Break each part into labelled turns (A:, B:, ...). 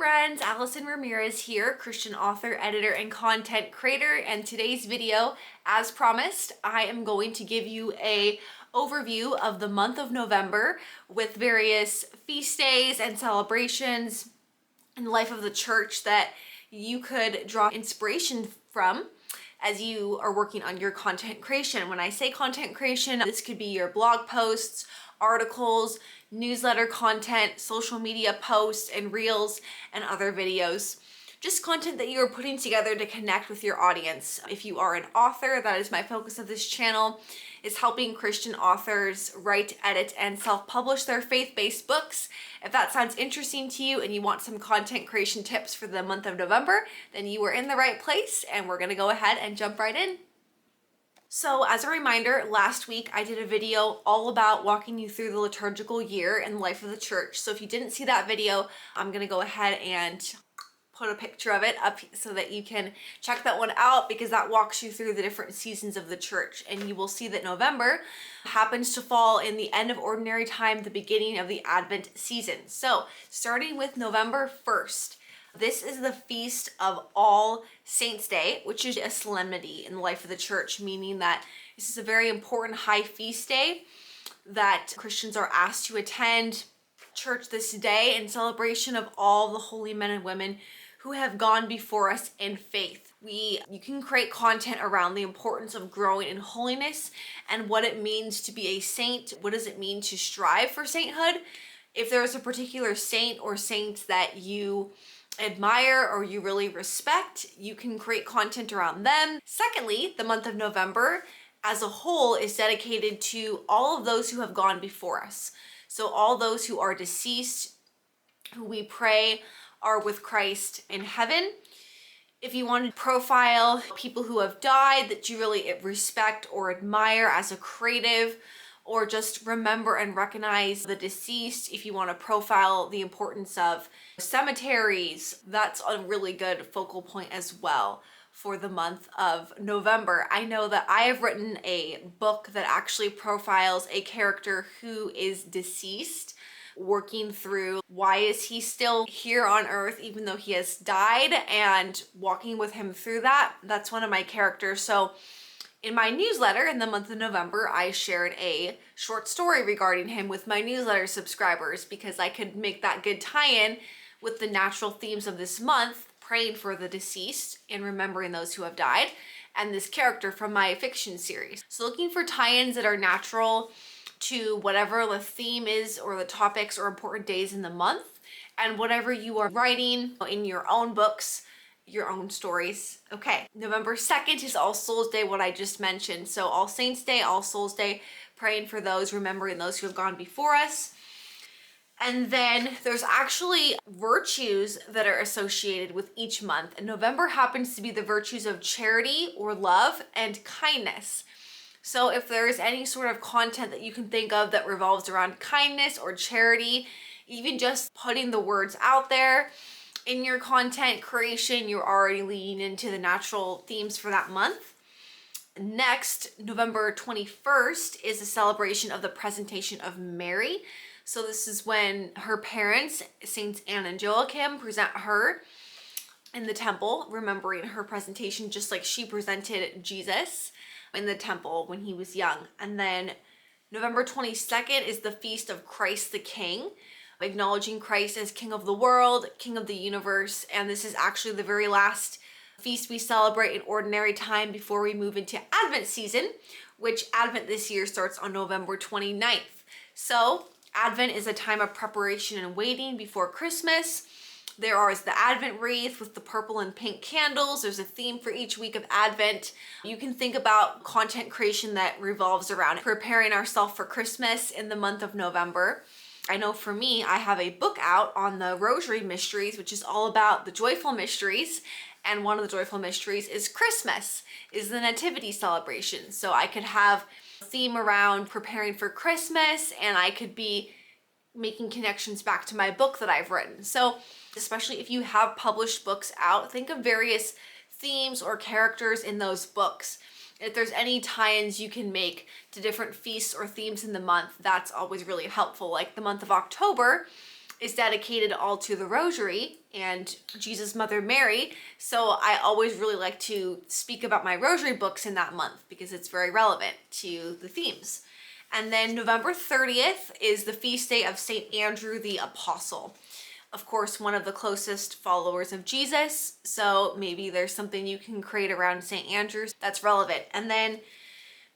A: friends, Allison Ramirez here, Christian author, editor, and content creator. And today's video, as promised, I am going to give you a overview of the month of November with various feast days and celebrations in the life of the church that you could draw inspiration from as you are working on your content creation. When I say content creation, this could be your blog posts, articles, newsletter content, social media posts and reels, and other videos. Just content that you are putting together to connect with your audience. If you are an author, that is my focus of this channel, is helping Christian authors write, edit, and self-publish their faith-based books. If that sounds interesting to you and you want some content creation tips for the month of November, then you are in the right place, and we're gonna go ahead and jump right in. So as a reminder, last week I did a video all about walking you through the liturgical year in the life of the church. So if you didn't see that video, I'm gonna go ahead and put a picture of it up so that you can check that one out, because that walks you through the different seasons of the church. And you will see that November happens to fall in the end of ordinary time, the beginning of the Advent season. So starting with November 1st, this is the Feast of All Saints' Day, which is a solemnity in the life of the church, meaning that this is a very important high feast day that Christians are asked to attend church this day in celebration of all the holy men and women who have gone before us in faith. You can create content around the importance of growing in holiness and what it means to be a saint. What does it mean to strive for sainthood? If there's a particular saint or saints that you admire or you really respect, you can create content around them. Secondly, the month of November as a whole is dedicated to all of those who have gone before us. So all those who are deceased, who we pray are with Christ in heaven. If you want to profile people who have died that you really respect or admire as a creative, or just remember and recognize the deceased, if you want to profile the importance of cemeteries, that's a really good focal point as well for the month of November. I know that I have written a book that actually profiles a character who is deceased, working through why is he still here on earth even though he has died, and walking with him through that. That's one of my characters. So in my newsletter in the month of November, I shared a short story regarding him with my newsletter subscribers, because I could make that good tie-in with the natural themes of this month, praying for the deceased and remembering those who have died, and this character from my fiction series. So looking for tie-ins that are natural to whatever the theme is or the topics or important days in the month, and whatever you are writing in your own books, your own stories. Okay, November 2nd is All Souls Day, what I just mentioned. So All Saints Day, All Souls Day, praying for those, remembering those who have gone before us. And then there's actually virtues that are associated with each month. And November happens to be the virtues of charity or love and kindness. So if there is any sort of content that you can think of that revolves around kindness or charity, even just putting the words out there in your content creation, you're already leaning into the natural themes for that month. Next, November 21st is a celebration of the presentation of Mary. So this is when her parents, Saints Anne and Joachim, present her in the temple, remembering her presentation just like she presented Jesus in the temple when he was young. And then November 22nd is the Feast of Christ the King, acknowledging Christ as King of the world, King of the universe. And this is actually the very last feast we celebrate in ordinary time before we move into Advent season, which Advent this year starts on November 29th. So Advent is a time of preparation and waiting before Christmas. There is the Advent wreath with the purple and pink candles. There's a theme for each week of Advent. You can think about content creation that revolves around preparing ourselves for Christmas in the month of November. I know for me, I have a book out on the Rosary Mysteries, which is all about the joyful mysteries. And one of the joyful mysteries is Christmas, is the nativity celebration. So I could have a theme around preparing for Christmas, and I could be making connections back to my book that I've written. So especially if you have published books out, think of various themes or characters in those books. If there's any tie-ins you can make to different feasts or themes in the month, that's always really helpful. Like the month of October is dedicated all to the Rosary and Jesus' Mother Mary. So I always really like to speak about my Rosary books in that month because it's very relevant to the themes. And then November 30th is the feast day of St. Andrew the Apostle. Of course, one of the closest followers of Jesus. So maybe there's something you can create around St. Andrew's that's relevant. And then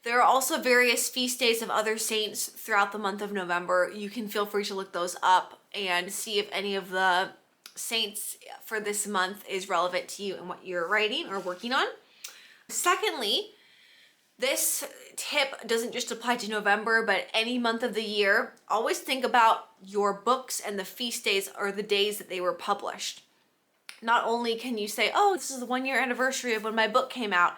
A: there are also various feast days of other saints throughout the month of November. You can feel free to look those up and see if any of the saints for this month is relevant to you and what you're writing or working on. Secondly, this tip doesn't just apply to November, but any month of the year. Always think about your books and the feast days or the days that they were published. Not only can you say, oh, this is the 1-year anniversary of when my book came out,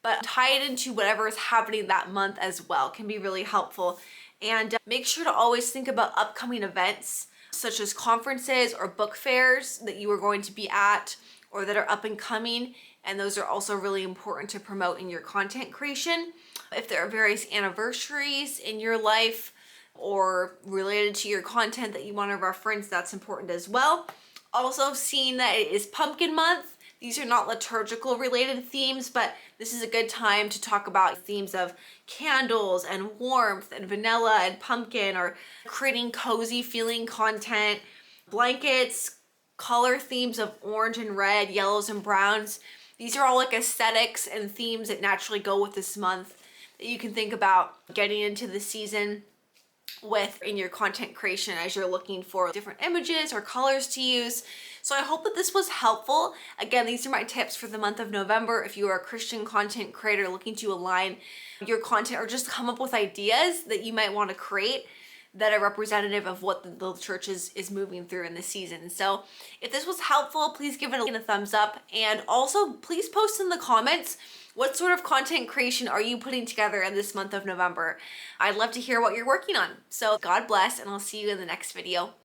A: but tie it into whatever is happening that month as well. Can be really helpful. And make sure to always think about upcoming events such as conferences or book fairs that you are going to be at or that are up and coming. And those are also really important to promote in your content creation. If there are various anniversaries in your life or related to your content that you want to reference, that's important as well. Also, seeing that it is pumpkin month, these are not liturgical related themes, but this is a good time to talk about themes of candles and warmth and vanilla and pumpkin, or creating cozy feeling content, blankets, color themes of orange and red, yellows and browns. These are all like aesthetics and themes that naturally go with this month that you can think about getting into the season with in your content creation as you're looking for different images or colors to use. So I hope that this was helpful. Again, these are my tips for the month of November. If you are a Christian content creator looking to align your content or just come up with ideas that you might want to create that are representative of what the church is moving through in this season. So if this was helpful, please give it a thumbs up, and also please post in the comments what sort of content creation are you putting together in this month of November. I'd love to hear what you're working on. So God bless, and I'll see you in the next video.